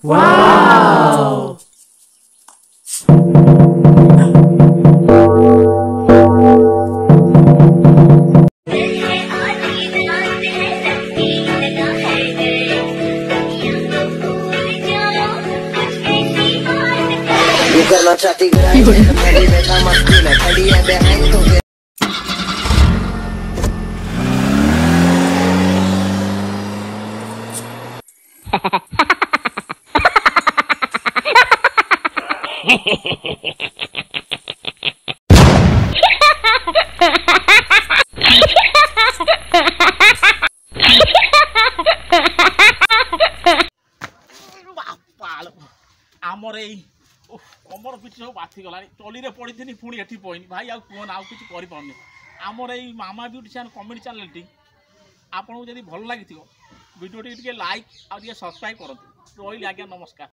Wow! करना चाहती मेरी बेटा मस्ती में खड़ी है बहन तो आमर कमर पिठी सब बाथिगला टली पड़ी पुणी एठी पईनी भाई आ कौन आउ किसी करें आमर ये मामा ब्यूटीशियन कमेडी चैनल आपको जब भल लगी वीडियो टी लाइक आ सब्सक्राइब करते रही आज्ञा नमस्कार।